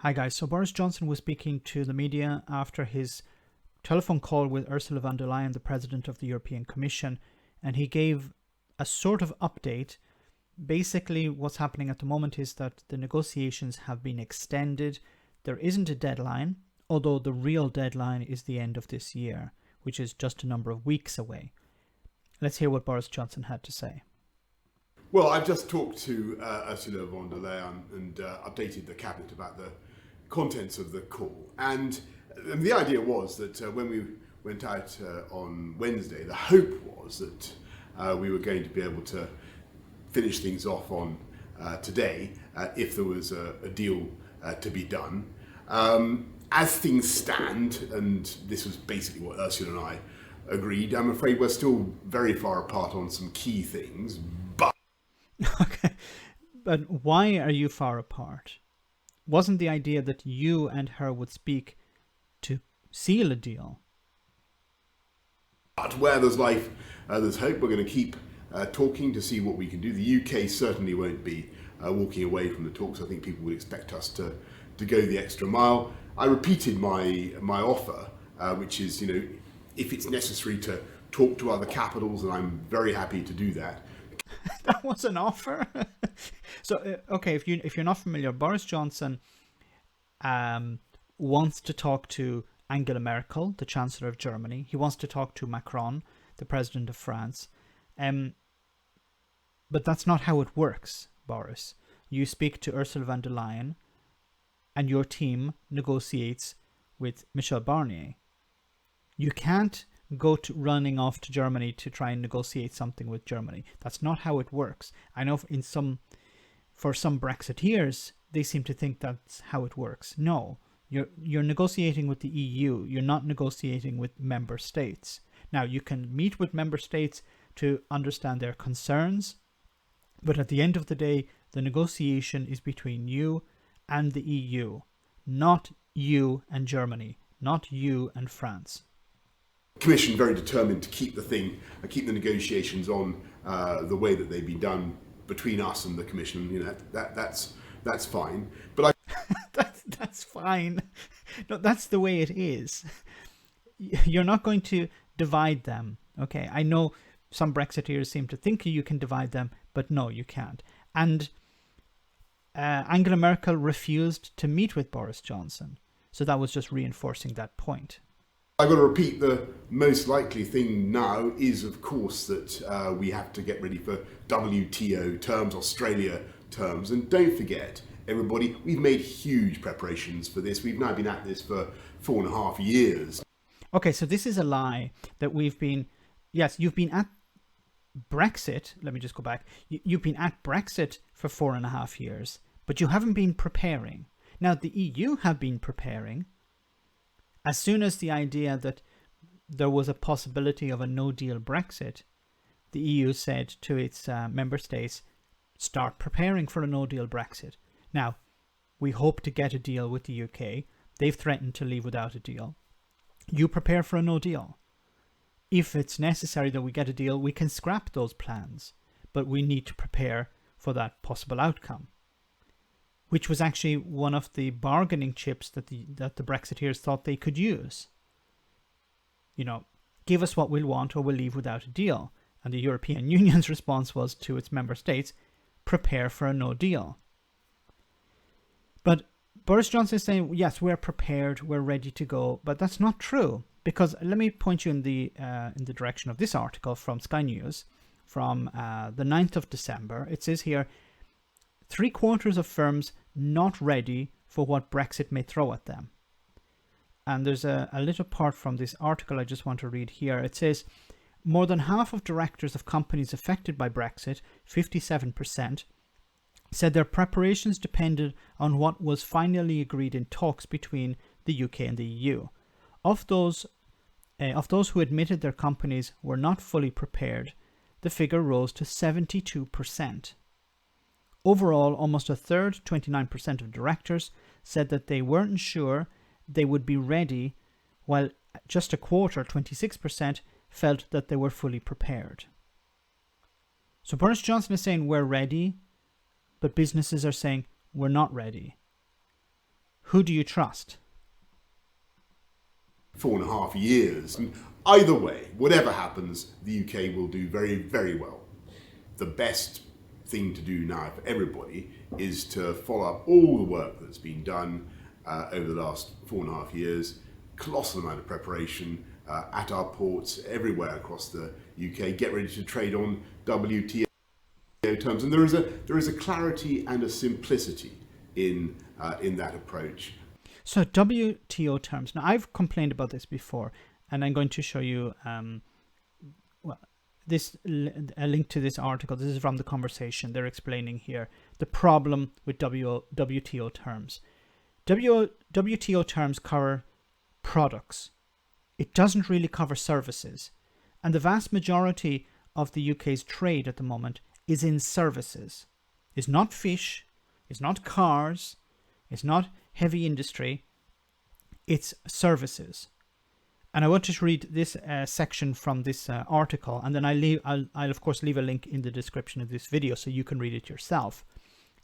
Hi guys, so Boris Johnson was speaking to the media after his telephone call with Ursula von der Leyen, the President of the European Commission, and he gave a sort of update. Basically, what's happening at the moment is that the negotiations have been extended. There isn't a deadline, although the real deadline is the end of this year, which is just a number of weeks away. Let's hear what Boris Johnson had to say. Well, I've just talked to Ursula von der Leyen and updated the cabinet about the contents of the call. And the idea was that when we went out on Wednesday, the hope was that we were going to be able to finish things off on today if there was a deal to be done. As things stand, and this was basically what Ursula and I agreed, I'm afraid we're still very far apart on some key things. Okay, but why are you far apart? Wasn't the idea that you and her would speak to seal a deal? But where there's life, there's hope. We're going to keep talking to see what we can do. The UK certainly won't be walking away from the talks. I think people would expect us to go the extra mile. I repeated my offer, which is, if it's necessary to talk to other capitals, and I'm very happy to do that. That was an offer. So, okay, if you're not familiar, Boris Johnson wants to talk to Angela Merkel, the Chancellor of Germany. He wants to talk to Macron, the President of France. But that's not how it works, Boris. You speak to Ursula von der Leyen, and your team negotiates with Michel Barnier. You can't go to running off to Germany to try and negotiate something with Germany. That's not how it works. I know for some Brexiteers, they seem to think that's how it works. No, you're negotiating with the EU. You're not negotiating with member states. Now, you can meet with member states to understand their concerns, but at the end of the day, the negotiation is between you and the EU, not you and Germany, not you and France. Commission very determined to keep the negotiations on the way that they've been done between us and the Commission. That's fine. But that's fine. No, that's the way it is. You're not going to divide them. Okay, I know some Brexiteers seem to think you can divide them, but no, you can't. And Angela Merkel refused to meet with Boris Johnson, so that was just reinforcing that point. I've got to repeat, the most likely thing now is, of course, that we have to get ready for WTO terms, Australia terms. And don't forget, everybody, we've made huge preparations for this. We've now been at this for 4.5 years. Okay, so this is a lie that yes, you've been at Brexit. Let me just go back. You've been at Brexit for 4.5 years, but you haven't been preparing. Now, the EU have been preparing. As soon as the idea that there was a possibility of a no-deal Brexit, the EU said to its member states, start preparing for a no-deal Brexit. Now, we hope to get a deal with the UK. They've threatened to leave without a deal. You prepare for a no-deal. If it's necessary that we get a deal, we can scrap those plans, but we need to prepare for that possible outcome, which was actually one of the bargaining chips that the Brexiteers thought they could use. Give us what we'll want or we'll leave without a deal. And the European Union's response was to its member states, prepare for a no deal. But Boris Johnson is saying, yes, we're prepared, we're ready to go. But that's not true, because let me point you in the direction of this article from Sky News from the 9th of December. It says here, 3/4 of firms not ready for what Brexit may throw at them. And there's a little part from this article I just want to read here. It says, more than half of directors of companies affected by Brexit, 57%, said their preparations depended on what was finally agreed in talks between the UK and the EU. Of those who admitted their companies were not fully prepared, the figure rose to 72%. Overall, almost a third, 29% of directors, said that they weren't sure they would be ready, while just a quarter, 26%, felt that they were fully prepared. So Boris Johnson is saying we're ready, but businesses are saying we're not ready. who do you trust? 4.5 years. And either way, whatever happens, the UK will do very, very well. The best thing to do now for everybody is to follow up all the work that's been done over the last 4.5 years. Colossal amount of preparation at our ports everywhere across the UK. Get ready to trade on WTO terms, and there is a clarity and a simplicity in that approach. So WTO terms. Now, I've complained about this before, and I'm going to show you a link to this article. This is from The Conversation. They're explaining here the problem with WTO terms. WTO terms cover products. It doesn't really cover services. And the vast majority of the UK's trade at the moment is in services. It's not fish, it's not cars, it's not heavy industry, it's services. And I want to read this section from this article, and then I'll of course leave a link in the description of this video so you can read it yourself.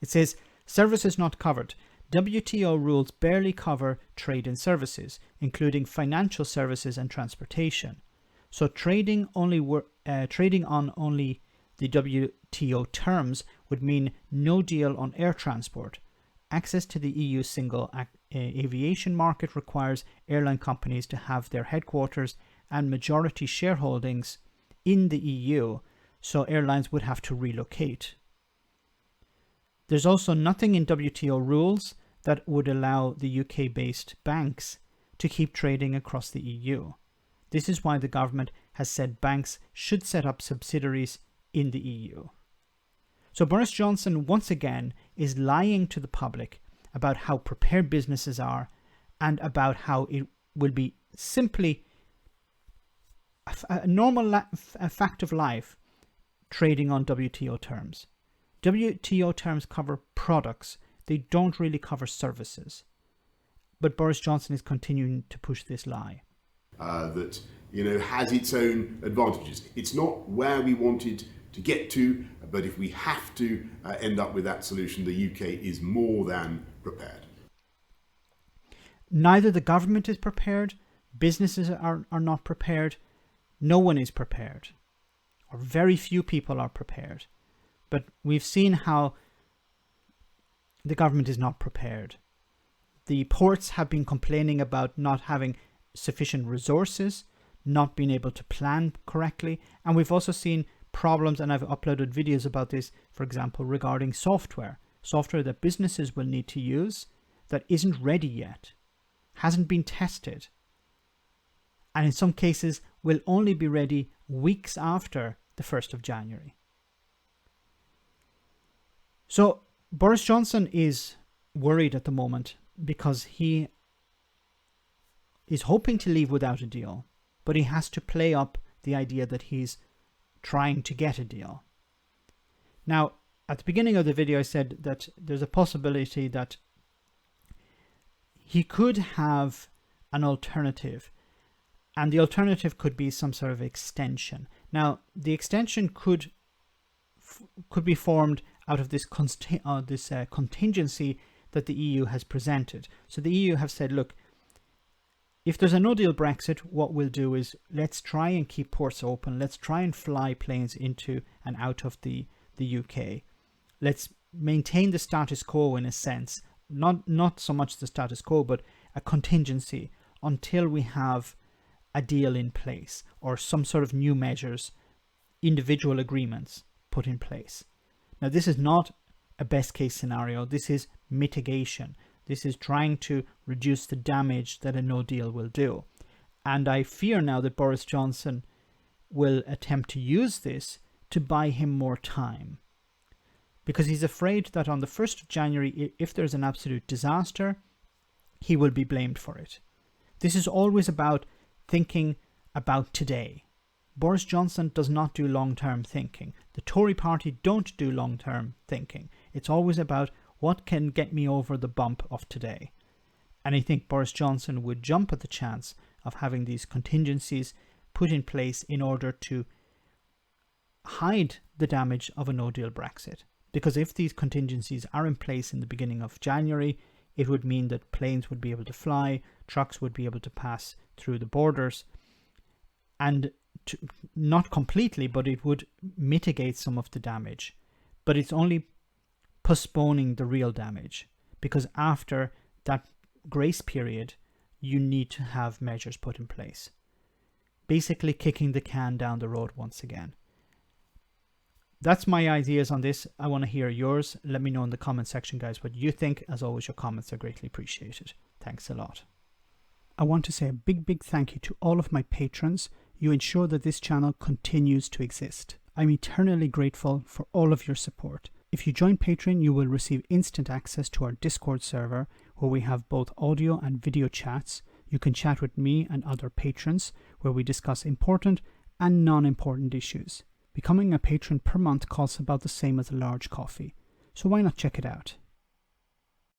It says, services not covered. WTO rules barely cover trade in services, including financial services and transportation. So trading on only the WTO terms would mean no deal on air transport. Access to the EU single aviation market requires airline companies to have their headquarters and majority shareholdings in the EU, so airlines would have to relocate. There's also nothing in WTO rules that would allow the UK-based banks to keep trading across the EU. This is why the government has said banks should set up subsidiaries in the EU. So Boris Johnson once again is lying to the public about how prepared businesses are and about how it will be simply a normal fact of life trading on WTO terms. WTO terms cover products. They don't really cover services. But Boris Johnson is continuing to push this lie. That has its own advantages. It's not where we wanted to get to, but if we have to end up with that solution, the UK is more than prepared. Neither the government is prepared, businesses are not prepared, no one is prepared, or very few people are prepared. But we've seen how the government is not prepared. The ports have been complaining about not having sufficient resources, not being able to plan correctly, and we've also seen problems, and I've uploaded videos about this, for example, regarding software that businesses will need to use that isn't ready yet, hasn't been tested, and in some cases will only be ready weeks after the 1st of January. So Boris Johnson is worried at the moment because he is hoping to leave without a deal, but he has to play up the idea that he's trying to get a deal. Now, at the beginning of the video, I said that there's a possibility that he could have an alternative, and the alternative could be some sort of extension. Now, the extension could be formed out of this contingency that the EU has presented. So the EU have said, look, if there's a no-deal Brexit, what we'll do is let's try and keep ports open. Let's try and fly planes into and out of the UK. Let's maintain the status quo in a sense. Not so much the status quo, but a contingency until we have a deal in place or some sort of new measures, individual agreements put in place. Now, this is not a best case scenario. This is mitigation. This is trying to reduce the damage that a no deal will do. And I fear now that Boris Johnson will attempt to use this to buy him more time, because he's afraid that on the 1st of January, if there's an absolute disaster, he will be blamed for it. This is always about thinking about today. Boris Johnson does not do long-term thinking. The Tory party don't do long-term thinking. It's always about what can get me over the bump of today. And I think Boris Johnson would jump at the chance of having these contingencies put in place in order to hide the damage of a no-deal Brexit. Because if these contingencies are in place in the beginning of January, it would mean that planes would be able to fly, trucks would be able to pass through the borders, and not completely, but it would mitigate some of the damage. But it's only postponing the real damage, because after that grace period, you need to have measures put in place. Basically kicking the can down the road once again. That's my ideas on this. I want to hear yours. Let me know in the comment section, guys, what you think. As always, your comments are greatly appreciated. Thanks a lot. I want to say a big thank you to all of my patrons. You ensure that this channel continues to exist. I'm eternally grateful for all of your support. If you join Patreon, you will receive instant access to our Discord server, where we have both audio and video chats. You can chat with me and other patrons, where we discuss important and non-important issues. Becoming a patron per month costs about the same as a large coffee, so why not check it out?